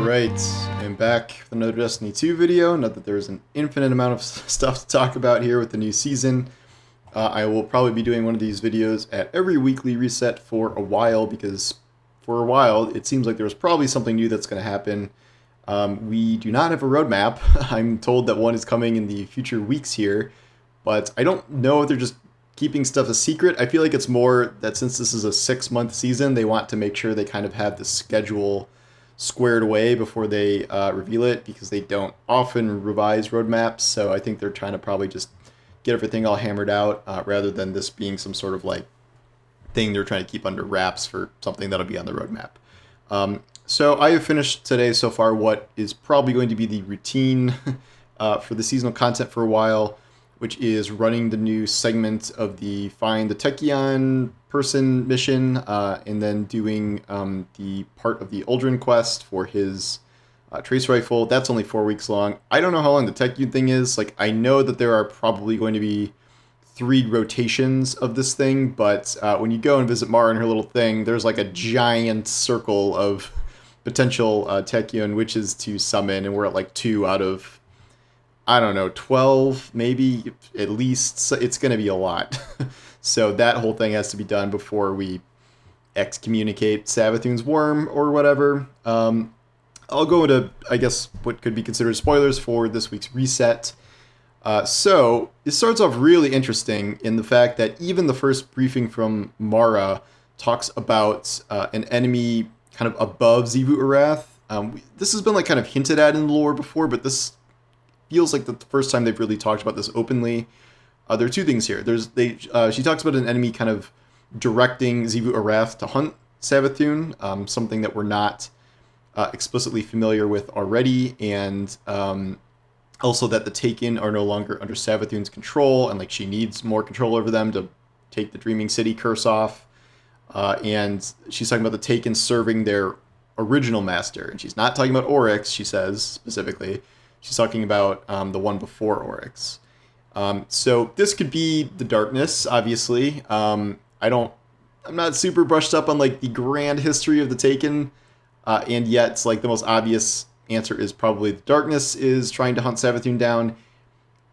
Alright, I'm back with another Destiny 2 video. Not that there's an infinite amount of stuff to talk about here with the new season. I will probably be doing one of these videos at every weekly reset for a while, because for a while it seems like there was probably something new that's going to happen. We do not have a roadmap. I'm told that one is coming in the future weeks here, but I don't know if they're just keeping stuff a secret. I feel like it's more that since this is a 6-month season, they want to make sure they kind of have the schedule squared away before they reveal it, because they don't often revise roadmaps. So I think they're trying to probably just get everything all hammered out, rather than this being some sort of like thing they're trying to keep under wraps for something that'll be on the roadmap. So I have finished today so far what is probably going to be the routine for the seasonal content for a while, which is running the new segment of the Find the Techion person mission, and then doing the part of the Uldren quest for his trace rifle. That's only 4 weeks long. I don't know how long the Techion thing is. Like, I know that there are probably going to be 3 rotations of this thing, but when you go and visit Mara and her little thing, there's like a giant circle of potential Techion witches to summon, and we're at like 2 out of, I don't know, 12 maybe at least. So it's going to be a lot. So that whole thing has to be done before we excommunicate Savathun's worm or whatever. I'll go into, I guess, what could be considered spoilers for this week's reset. So it starts off really interesting in the fact that even the first briefing from Mara talks about an enemy kind of above Xivu Arath. This has been like kind of hinted at in the lore before, but this feels like the first time they've really talked about this openly. There are 2 things here. She talks about an enemy kind of directing Xivu Arath to hunt Savathun, something that we're not explicitly familiar with already, and also that the Taken are no longer under Savathun's control, and like she needs more control over them to take the Dreaming City curse off. And she's talking about the Taken serving their original master, and she's not talking about Oryx, she says specifically. She's talking about the one before Oryx. So this could be the darkness, obviously. I'm not super brushed up on like the grand history of the Taken, and yet it's like the most obvious answer is probably the darkness is trying to hunt Savathun down.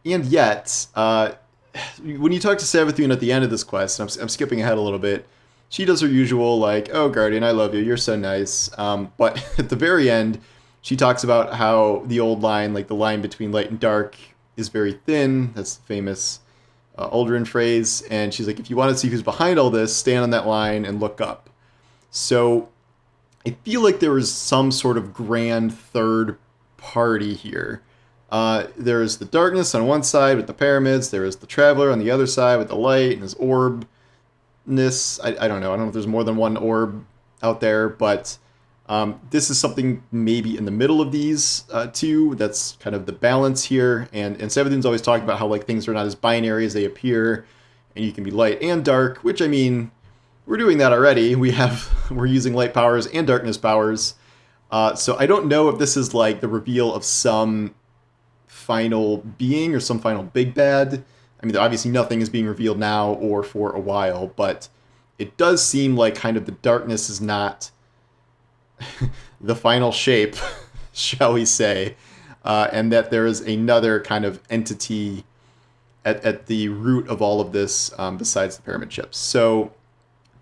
And yet, when you talk to Savathun at the end of this quest, and I'm skipping ahead a little bit, she does her usual like, "Oh, Guardian, I love you, you're so nice." But at the very end, she talks about how the old line, like the line between light and dark, is very thin. That's the famous Uldren phrase. And she's like, if you want to see who's behind all this, stand on that line and look up. So I feel like there is some sort of grand third party here. There is the darkness on one side with the pyramids. There is the traveler on the other side with the light and his orbness. I don't know. I don't know if there's more than one orb out there, but this is something maybe in the middle of these 2. That's kind of the balance here. And Savathun's always talking about how like things are not as binary as they appear, and you can be light and dark, which, I mean, we're doing that already. We're using light powers and darkness powers. So I don't know if this is like the reveal of some final being or some final big bad. I mean, obviously nothing is being revealed now or for a while, but it does seem like kind of the darkness is not the final shape, shall we say, and that there is another kind of entity at the root of all of this, besides the pyramid ships. So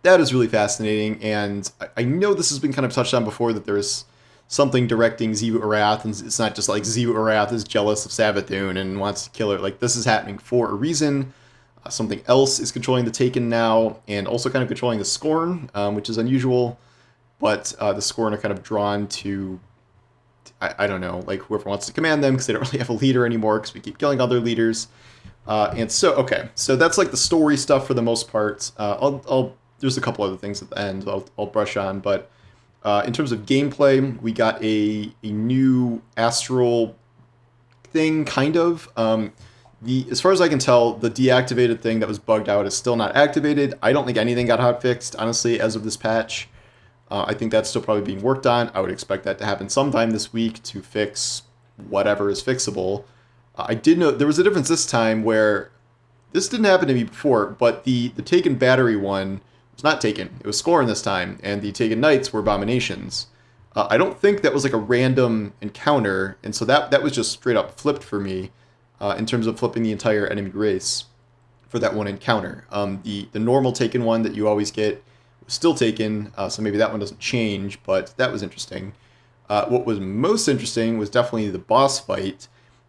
that is really fascinating, and I know this has been kind of touched on before, that there is something directing Xivu Arath, and it's not just like Xivu Arath is jealous of Savathun and wants to kill her. Like, this is happening for a reason. Something else is controlling the Taken now, and also kind of controlling the Scorn, which is unusual. But the Scorn are kind of drawn to, I don't know, like whoever wants to command them, because they don't really have a leader anymore, because we keep killing other leaders. And so, okay, so that's like the story stuff for the most part. There's a couple other things at the end I'll brush on, but in terms of gameplay, we got a new astral thing, kind of. As far as I can tell, the deactivated thing that was bugged out is still not activated. I don't think anything got hotfixed, honestly, as of this patch. I think that's still probably being worked on. I would expect that to happen sometime this week to fix whatever is fixable. I did know there was a difference this time where this didn't happen to me before, but the Taken battery one was not Taken. It was Scorn this time, and the Taken Knights were Abominations. I don't think that was like a random encounter, and so that was just straight up flipped for me in terms of flipping the entire enemy race for that one encounter. The normal taken one that you always get was still taken, so maybe that one doesn't change, but that was interesting. What was most interesting was definitely the boss fight,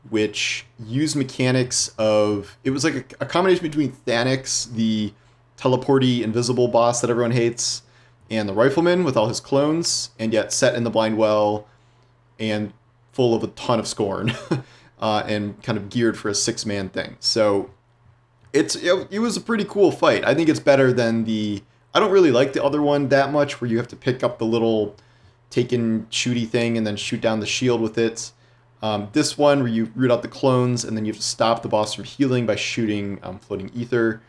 which used mechanics of, it was like a combination between Thanix, the teleporty invisible boss that everyone hates, and the rifleman with all his clones, and yet set in the blind well and full of a ton of scorn and kind of geared for a 6-man thing. So it was a pretty cool fight. I think it's better than I don't really like the other one that much, where you have to pick up the little taken shooty thing and then shoot down the shield with it. This one, where you root out the clones and then you have to stop the boss from healing by shooting floating ether.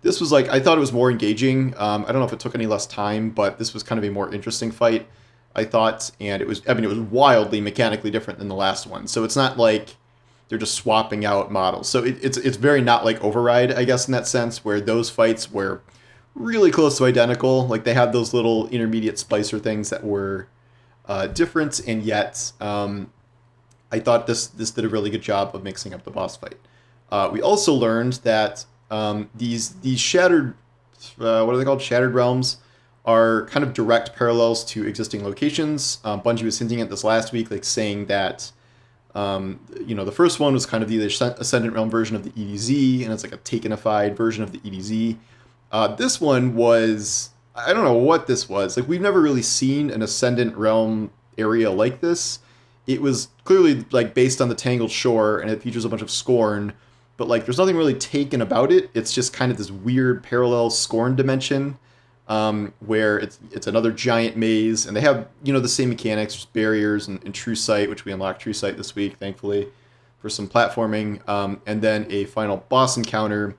This was I thought it was more engaging. I don't know if it took any less time, but this was kind of a more interesting fight, I thought. And it was wildly mechanically different than the last one. So it's not like they're just swapping out models. So it's very not like Override, I guess, in that sense, where those fights were really close to identical. Like, they had those little intermediate splicer things that were different, and yet I thought this did a really good job of mixing up the boss fight. We also learned that these shattered, what are they called? Shattered realms are kind of direct parallels to existing locations. Bungie was hinting at this last week, saying that the first one was kind of the Ascendant Realm version of the EDZ, and it's like a takenified version of the EDZ. This one was, I don't know what this was. We've never really seen an Ascendant Realm area like this. It was clearly based on the Tangled Shore, and it features a bunch of Scorn, but there's nothing really taken about it. It's just kind of this weird parallel Scorn dimension, where it's another giant maze, and they have the same mechanics, just barriers and True Sight, which we unlocked True Sight this week, thankfully, for some platforming, and then a final boss encounter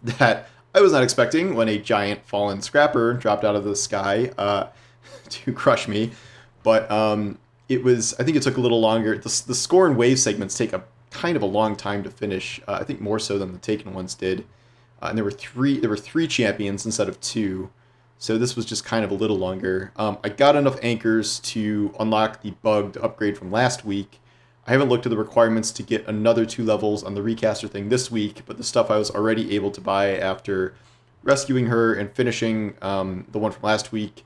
that I was not expecting, when a giant fallen scrapper dropped out of the sky to crush me. But I think it took a little longer. The Scorn wave segments take a kind of a long time to finish. I think more so than the Taken ones did. And there were three champions instead of 2. So this was just kind of a little longer. I got enough anchors to unlock the bugged upgrade from last week. I haven't looked at the requirements to get another 2 levels on the recaster thing this week, but the stuff I was already able to buy after rescuing her and finishing the one from last week,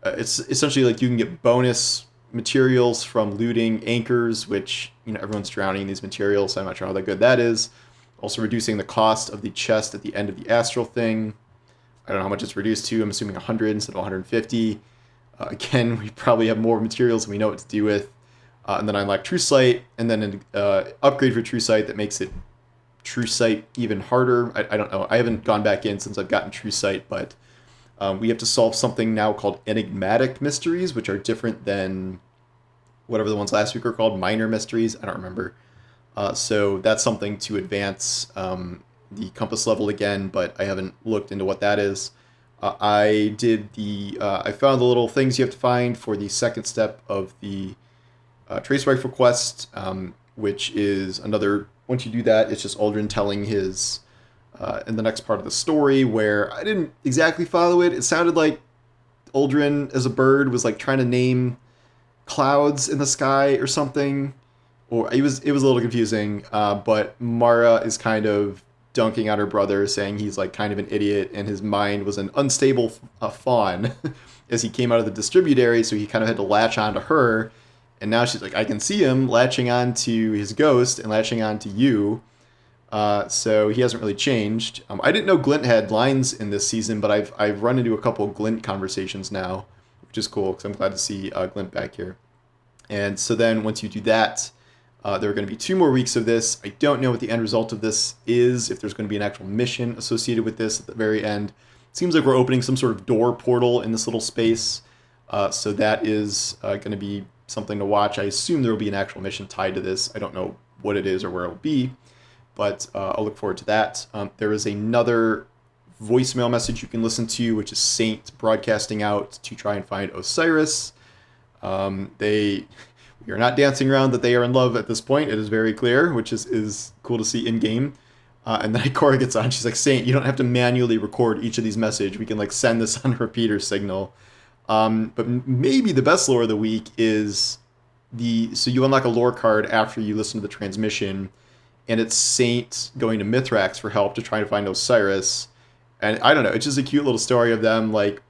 it's essentially you can get bonus materials from looting anchors, which everyone's drowning in these materials, so I'm not sure how that good that is. Also reducing the cost of the chest at the end of the astral thing. I don't know how much it's reduced to. I'm assuming 100 instead of 150. Again, we probably have more materials than we know what to do with. And then I unlock True Sight, and then an upgrade for True Sight that makes it True Sight even harder. I don't know. I haven't gone back in since I've gotten True Sight, but we have to solve something now called enigmatic mysteries, which are different than whatever the ones last week were called, minor mysteries. I don't remember. So that's something to advance the compass level again, but I haven't looked into what that is. I found the little things you have to find for the second step of the Trace Rifle quest, which is another, once you do that, it's just Uldren telling his, in the next part of the story, where I didn't exactly follow it. It sounded like Uldren as a bird was trying to name clouds in the sky or something, or it was a little confusing, but Mara is kind of dunking on her brother, saying he's kind of an idiot, and his mind was an unstable fawn as he came out of the distributary, so he kind of had to latch on to her. And now she's I can see him latching on to his ghost and latching on to you. So he hasn't really changed. I didn't know Glint had lines in this season, but I've run into a couple of Glint conversations now, which is cool, because I'm glad to see Glint back here. And so then once you do that, there are going to be 2 more weeks of this. I don't know what the end result of this is, if there's going to be an actual mission associated with this at the very end. It seems like we're opening some sort of door portal in this little space. So that is going to be something to watch. I assume there will be an actual mission tied to this. I don't know what it is or where it will be, but I'll look forward to that. There is another voicemail message you can listen to, which is Saint broadcasting out to try and find Osiris. We are not dancing around that they are in love at this point. It is very clear, which is cool to see in game. And then Ikora gets on. She's like, Saint, you don't have to manually record each of these messages. We can send this on a repeater signal. But maybe the best lore of the week is so you unlock a lore card after you listen to the transmission, and it's Saint going to Mithrax for help to try to find Osiris. And I don't know, it's just a cute little story of them like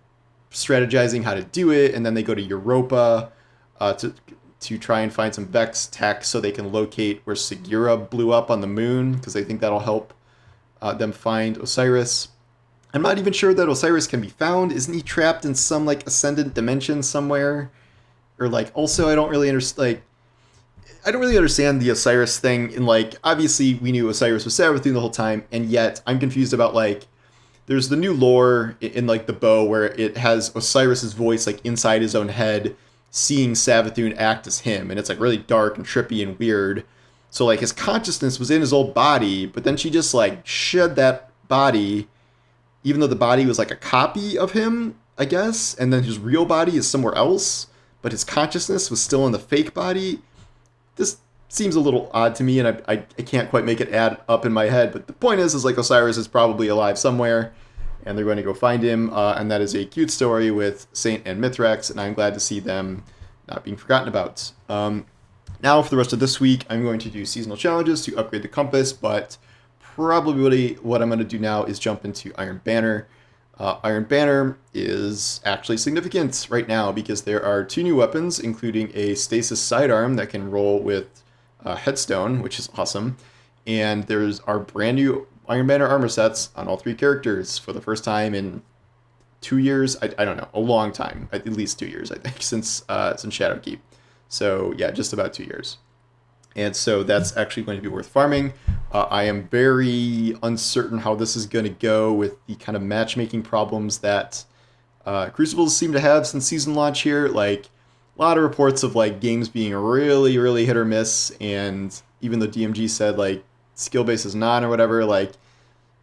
strategizing how to do it, and then they go to Europa to try and find some Vex tech so they can locate where Segura blew up on the moon, because they think that'll help them find Osiris. I'm not even sure that Osiris can be found. Isn't he trapped in some like ascendant dimension somewhere? Or like, also I don't really understand. I don't really understand the Osiris thing. In like, obviously we knew Osiris was Savathun the whole time, and yet I'm confused about like, there's the new lore in like the bow where it has Osiris's voice like inside his own head, seeing Savathun act as him, and it's like really dark and trippy and weird. So like his consciousness was in his old body, but then she just like shed that body, even though the body was like a copy of him, I guess, and then his real body is somewhere else, but his consciousness was still in the fake body. This seems a little odd to me, and I can't quite make it add up in my head, but the point is like Osiris is probably alive somewhere, and they're going to go find him, and that is a cute story with Saint and Mithrax, and I'm glad to see them not being forgotten about. Now for the rest of this week, I'm going to do seasonal challenges to upgrade the compass, but probably what I'm going to do now is jump into Iron Banner. Iron Banner is actually significant right now because there are 2 new weapons, including a stasis sidearm that can roll with Headstone, which is awesome, and there's our brand new Iron Banner armor sets on all 3 characters for the first time in 2 years. I don't know, a long time, at least 2 years, I think, since Shadowkeep. So yeah, just about 2 years. And so that's actually going to be worth farming. I am very uncertain how this is going to go with the kind of matchmaking problems that Crucibles seem to have since season launch here. Like, a lot of reports of like games being really, really hit or miss, and even though DMG said like skill base is not or whatever, like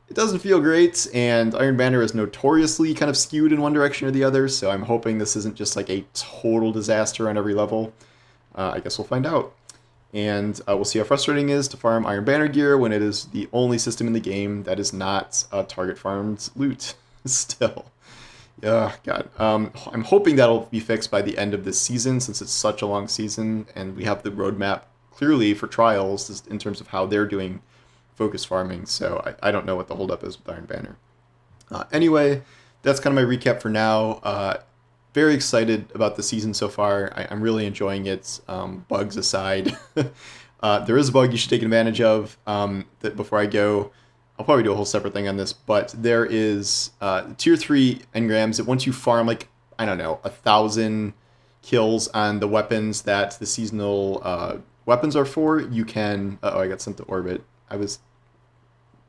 it doesn't feel great, and Iron Banner is notoriously kind of skewed in one direction or the other, so I'm hoping this isn't just like a total disaster on every level. I guess we'll find out. And we'll see how frustrating it is to farm Iron Banner gear when it is the only system in the game that is not target farmed loot still. Oh, God. I'm hoping that'll be fixed by the end of this season, since it's such a long season, and we have the roadmap clearly for trials just in terms of how they're doing focus farming, so I don't know what the holdup is with Iron Banner. Anyway, that's kind of my recap for now. Very excited about the season so far. I'm really enjoying it, bugs aside. There is a bug you should take advantage of. That before I go, I'll probably do a whole separate thing on this, but there is tier 3 engrams that once you farm like, I don't know, 1,000 kills on the weapons that the seasonal weapons are for, you can... oh, I got sent to orbit. I was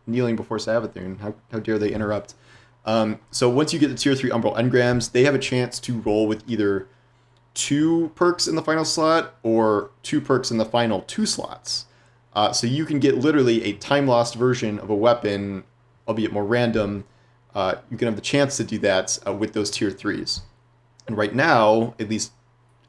kneeling before Savathun. How dare they interrupt? So once you get the tier 3 Umbral engrams, they have a chance to roll with either 2 perks in the final slot or 2 perks in the final 2 slots. So you can get literally a time-lost version of a weapon, albeit more random. You can have the chance to do that with those tier 3s. And right now, at least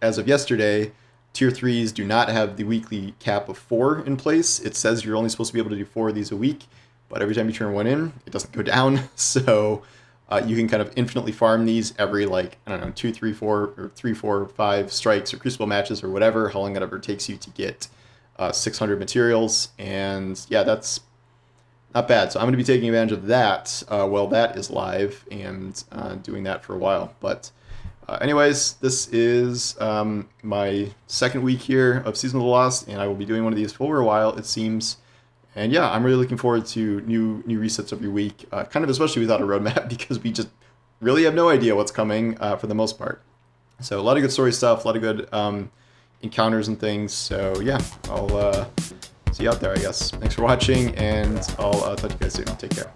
as of yesterday, tier 3s do not have the weekly cap of 4 in place. It says you're only supposed to be able to do 4 of these a week, but every time you turn 1 in, it doesn't go down. So you can kind of infinitely farm these every, like, I don't know, 2, 3, 4, or 3, 4, 5 strikes or Crucible matches or whatever, how long it ever takes you to get 600 materials. And yeah, that's not bad. So I'm going to be taking advantage of that while that is live and doing that for a while. But anyways, this is my second week here of Season of the Lost, and I will be doing one of these for a while, it seems. And yeah, I'm really looking forward to new resets every week, kind of especially without a roadmap, because we just really have no idea what's coming for the most part. So a lot of good story stuff, a lot of good encounters and things. So yeah, I'll see you out there, I guess. Thanks for watching, and I'll talk to you guys soon. Take care.